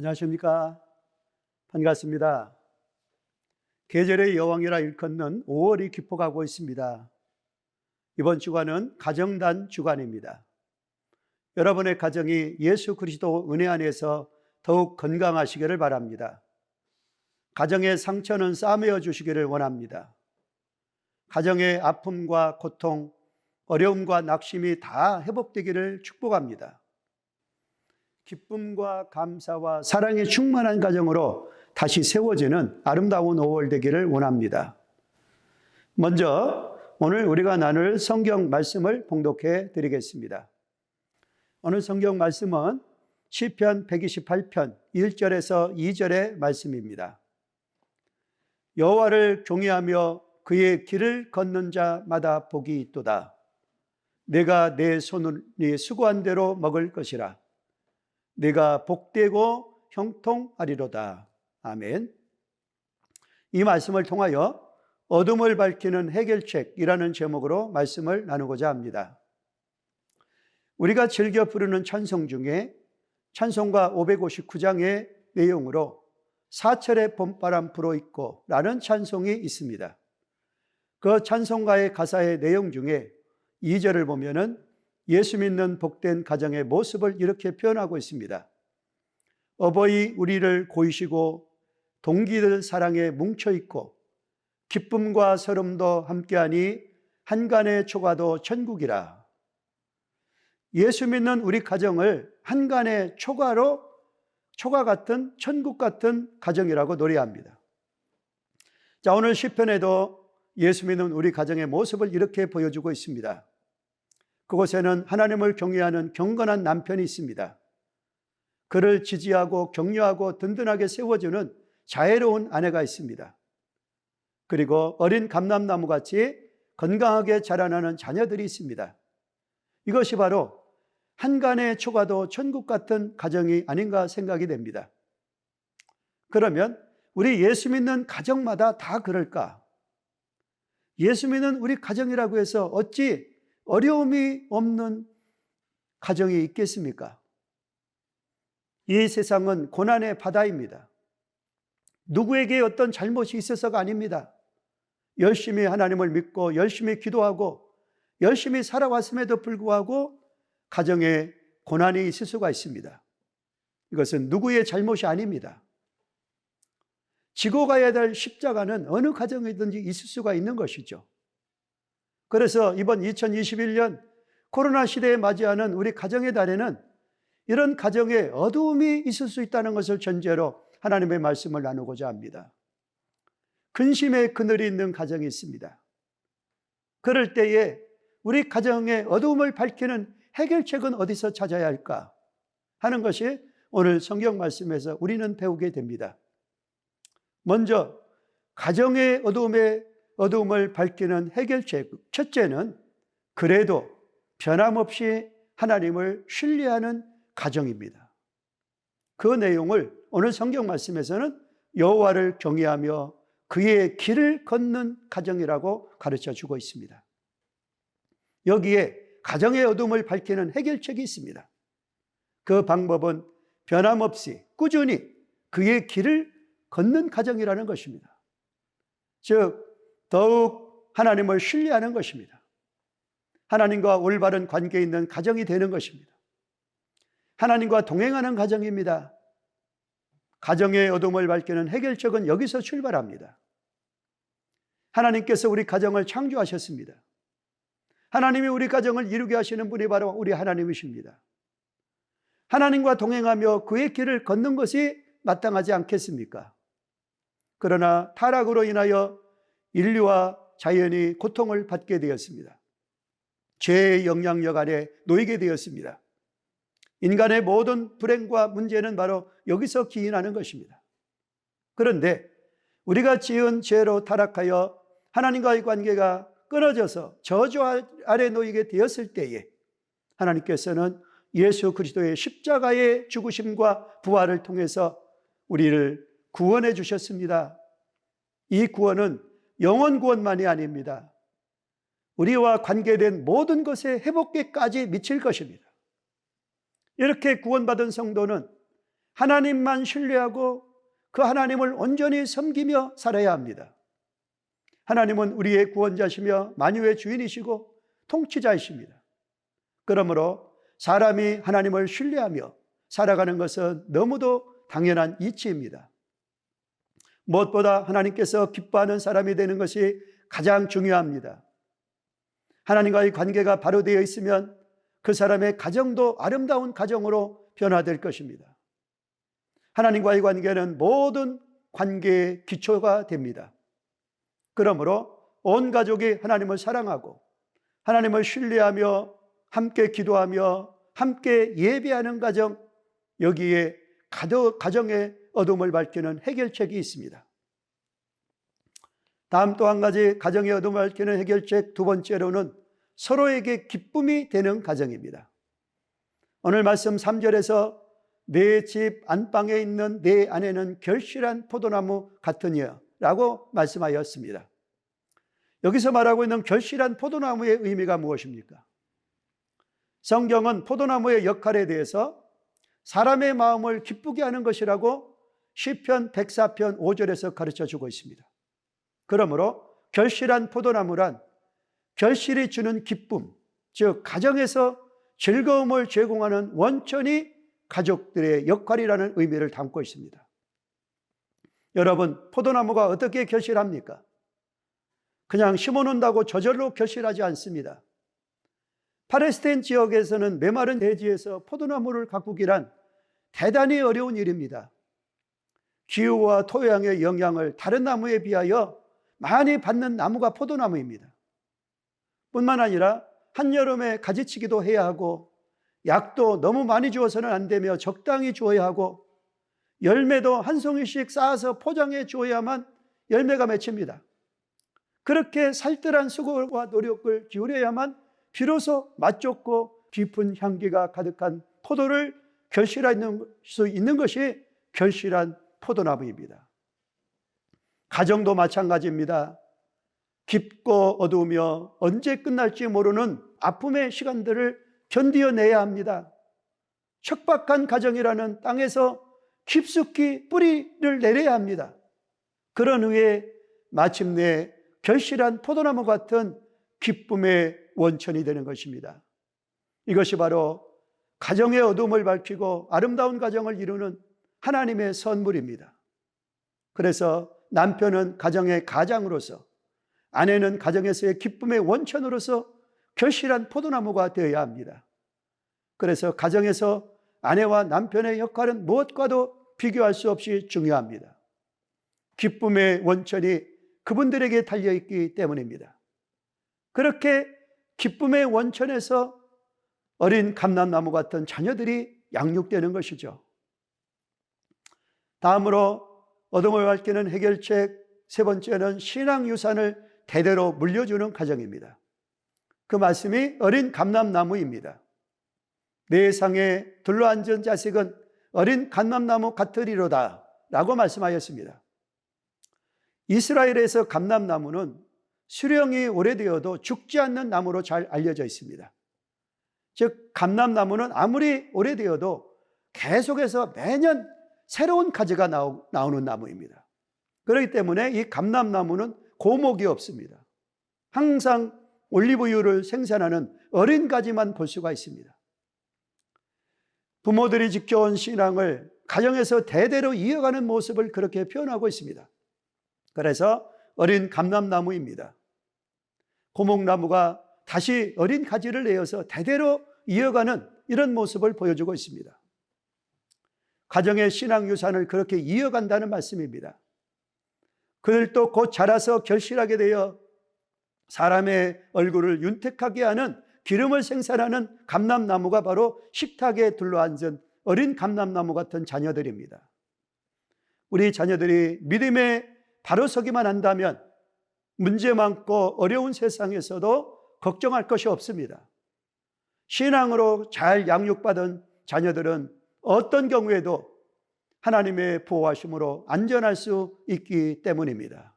안녕하십니까. 반갑습니다. 계절의 여왕이라 일컫는 5월이 깊어가고 있습니다. 이번 주간은 가정단 주간입니다. 여러분의 가정이 예수 그리스도 은혜 안에서 더욱 건강하시기를 바랍니다. 가정의 상처는 싸매어 주시기를 원합니다. 가정의 아픔과 고통, 어려움과 낙심이 다 회복되기를 축복합니다. 기쁨과 감사와 사랑이 충만한 가정으로 다시 세워지는 아름다운 5월 되기를 원합니다. 먼저 오늘 우리가 나눌 성경 말씀을 봉독해 드리겠습니다. 오늘 성경 말씀은 시편 128편 1절에서 2절의 말씀입니다. 여호와를 경외하며 그의 길을 걷는 자마다 복이 있도다. 내가 내 손이 수고한 대로 먹을 것이라. 내가 복되고 형통하리로다. 아멘. 이 말씀을 통하여 어둠을 밝히는 해결책이라는 제목으로 말씀을 나누고자 합니다. 우리가 즐겨 부르는 찬송 중에 찬송가 559장의 내용으로 사철의 봄바람 불어있고 라는 찬송이 있습니다. 그 찬송가의 가사의 내용 중에 2절을 보면은 예수 믿는 복된 가정의 모습을 이렇게 표현하고 있습니다. 어버이 우리를 고이시고 동기들 사랑에 뭉쳐있고 기쁨과 서름도 함께하니 한간의 초가도 천국이라. 예수 믿는 우리 가정을 한간의 초가 같은 천국 같은 가정이라고 노래합니다. 자, 오늘 시편에도 예수 믿는 우리 가정의 모습을 이렇게 보여주고 있습니다. 그곳에는 하나님을 경외하는 경건한 남편이 있습니다. 그를 지지하고 격려하고 든든하게 세워주는 자애로운 아내가 있습니다. 그리고 어린 감람나무같이 건강하게 자라나는 자녀들이 있습니다. 이것이 바로 한간의 초가도 천국 같은 가정이 아닌가 생각이 됩니다. 그러면 우리 예수 믿는 가정마다 다 그럴까? 예수 믿는 우리 가정이라고 해서 어찌 어려움이 없는 가정이 있겠습니까? 이 세상은 고난의 바다입니다. 누구에게 어떤 잘못이 있어서가 아닙니다. 열심히 하나님을 믿고 열심히 기도하고 열심히 살아왔음에도 불구하고 가정에 고난이 있을 수가 있습니다. 이것은 누구의 잘못이 아닙니다. 지고 가야 될 십자가는 어느 가정이든지 있을 수가 있는 것이죠. 그래서 이번 2021년 코로나 시대에 맞이하는 우리 가정의 달에는 이런 가정에 어두움이 있을 수 있다는 것을 전제로 하나님의 말씀을 나누고자 합니다. 근심의 그늘이 있는 가정이 있습니다. 그럴 때에 우리 가정의 어두움을 밝히는 해결책은 어디서 찾아야 할까 하는 것이 오늘 성경 말씀에서 우리는 배우게 됩니다. 먼저 가정의 어두움을 밝히는 해결책, 첫째는 그래도 변함없이 하나님을 신뢰하는 가정입니다. 그 내용을 오늘 성경 말씀에서는 여호와를 경외하며 그의 길을 걷는 가정이라고 가르쳐 주고 있습니다. 여기에 가정의 어둠을 밝히는 해결책이 있습니다. 그 방법은 변함없이 꾸준히 그의 길을 걷는 가정이라는 것입니다. 즉 더욱 하나님을 신뢰하는 것입니다. 하나님과 올바른 관계에 있는 가정이 되는 것입니다. 하나님과 동행하는 가정입니다. 가정의 어둠을 밝히는 해결책은 여기서 출발합니다. 하나님께서 우리 가정을 창조하셨습니다. 하나님이 우리 가정을 이루게 하시는 분이 바로 우리 하나님이십니다. 하나님과 동행하며 그의 길을 걷는 것이 마땅하지 않겠습니까? 그러나 타락으로 인하여 인류와 자연이 고통을 받게 되었습니다. 죄의 영향력 아래 놓이게 되었습니다. 인간의 모든 불행과 문제는 바로 여기서 기인하는 것입니다. 그런데 우리가 지은 죄로 타락하여 하나님과의 관계가 끊어져서 저주 아래 놓이게 되었을 때에 하나님께서는 예수 그리스도의 십자가의 죽으심과 부활을 통해서 우리를 구원해 주셨습니다. 이 구원은 영원 구원만이 아닙니다. 우리와 관계된 모든 것의 회복에까지 미칠 것입니다. 이렇게 구원받은 성도는 하나님만 신뢰하고 그 하나님을 온전히 섬기며 살아야 합니다. 하나님은 우리의 구원자시며 만유의 주인이시고 통치자이십니다. 그러므로 사람이 하나님을 신뢰하며 살아가는 것은 너무도 당연한 이치입니다. 무엇보다 하나님께서 기뻐하는 사람이 되는 것이 가장 중요합니다. 하나님과의 관계가 바로 되어 있으면 그 사람의 가정도 아름다운 가정으로 변화될 것입니다. 하나님과의 관계는 모든 관계의 기초가 됩니다. 그러므로 온 가족이 하나님을 사랑하고 하나님을 신뢰하며 함께 기도하며 함께 예배하는 가정, 여기에 가정의 어둠을 밝히는 해결책이 있습니다. 다음 또 한 가지 가정의 어둠을 밝히는 해결책 두 번째로는 서로에게 기쁨이 되는 가정입니다. 오늘 말씀 3절에서 내 집 안방에 있는 내 아내는 결실한 포도나무 같으니라 라고 말씀하였습니다. 여기서 말하고 있는 결실한 포도나무의 의미가 무엇입니까? 성경은 포도나무의 역할에 대해서 사람의 마음을 기쁘게 하는 것이라고 시편 104편 5절에서 가르쳐주고 있습니다. 그러므로 결실한 포도나무란 결실이 주는 기쁨, 즉 가정에서 즐거움을 제공하는 원천이 가족들의 역할이라는 의미를 담고 있습니다. 여러분, 포도나무가 어떻게 결실합니까? 그냥 심어놓는다고 저절로 결실하지 않습니다. 팔레스타인 지역에서는 메마른 대지에서 포도나무를 가꾸기란 대단히 어려운 일입니다. 기후와 토양의 영향을 다른 나무에 비하여 많이 받는 나무가 포도나무입니다. 뿐만 아니라 한여름에 가지치기도 해야 하고 약도 너무 많이 주어서는 안 되며 적당히 주어야 하고 열매도 한 송이씩 쌓아서 포장해 주어야만 열매가 맺힙니다. 그렇게 살뜰한 수고와 노력을 기울여야만 비로소 맛좋고 깊은 향기가 가득한 포도를 결실할 수 있는 것이 결실한 포도나무입니다. 가정도 마찬가지입니다. 깊고 어두우며 언제 끝날지 모르는 아픔의 시간들을 견디어내야 합니다. 척박한 가정이라는 땅에서 깊숙이 뿌리를 내려야 합니다. 그런 후에 마침내 결실한 포도나무 같은 기쁨의 원천이 되는 것입니다. 이것이 바로 가정의 어둠을 밝히고 아름다운 가정을 이루는 하나님의 선물입니다. 그래서 남편은 가정의 가장으로서, 아내는 가정에서의 기쁨의 원천으로서 결실한 포도나무가 되어야 합니다. 그래서 가정에서 아내와 남편의 역할은 무엇과도 비교할 수 없이 중요합니다. 기쁨의 원천이 그분들에게 달려있기 때문입니다. 그렇게 기쁨의 원천에서 어린 감람나무 같은 자녀들이 양육되는 것이죠. 다음으로 어둠을 밝히는 해결책 세 번째는 신앙유산을 대대로 물려주는 가정입니다. 그 말씀이 어린 감람나무입니다. 내 상에 둘러앉은 자식은 어린 감람나무 같으리로다 라고 말씀하였습니다. 이스라엘에서 감람나무는 수령이 오래되어도 죽지 않는 나무로 잘 알려져 있습니다. 즉 감람나무는 아무리 오래되어도 계속해서 매년 새로운 가지가 나오는 나무입니다. 그렇기 때문에 이 감람나무는 고목이 없습니다. 항상 올리브유를 생산하는 어린 가지만 볼 수가 있습니다. 부모들이 지켜온 신앙을 가정에서 대대로 이어가는 모습을 그렇게 표현하고 있습니다. 그래서 어린 감람나무입니다. 고목나무가 다시 어린 가지를 내어서 대대로 이어가는 이런 모습을 보여주고 있습니다. 가정의 신앙유산을 그렇게 이어간다는 말씀입니다. 그들도 곧 자라서 결실하게 되어 사람의 얼굴을 윤택하게 하는 기름을 생산하는 감람나무가 바로 식탁에 둘러앉은 어린 감람나무 같은 자녀들입니다. 우리 자녀들이 믿음에 바로 서기만 한다면 문제 많고 어려운 세상에서도 걱정할 것이 없습니다. 신앙으로 잘 양육받은 자녀들은 어떤 경우에도 하나님의 보호하심으로 안전할 수 있기 때문입니다.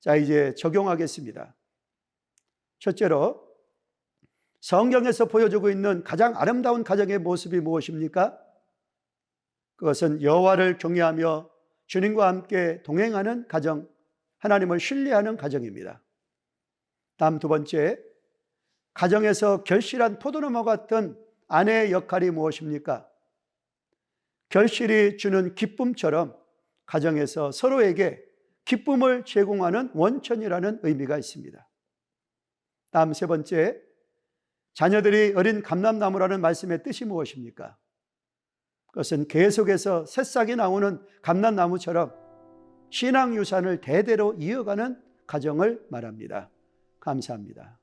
자, 이제 적용하겠습니다. 첫째로, 성경에서 보여주고 있는 가장 아름다운 가정의 모습이 무엇입니까? 그것은 여호와를 경외하며 주님과 함께 동행하는 가정, 하나님을 신뢰하는 가정입니다. 다음 두 번째, 가정에서 결실한 포도나무 같은 아내의 역할이 무엇입니까? 결실이 주는 기쁨처럼 가정에서 서로에게 기쁨을 제공하는 원천이라는 의미가 있습니다. 다음 세 번째, 자녀들이 어린 감람나무라는 말씀의 뜻이 무엇입니까? 그것은 계속해서 새싹이 나오는 감람나무처럼 신앙 유산을 대대로 이어가는 가정을 말합니다. 감사합니다.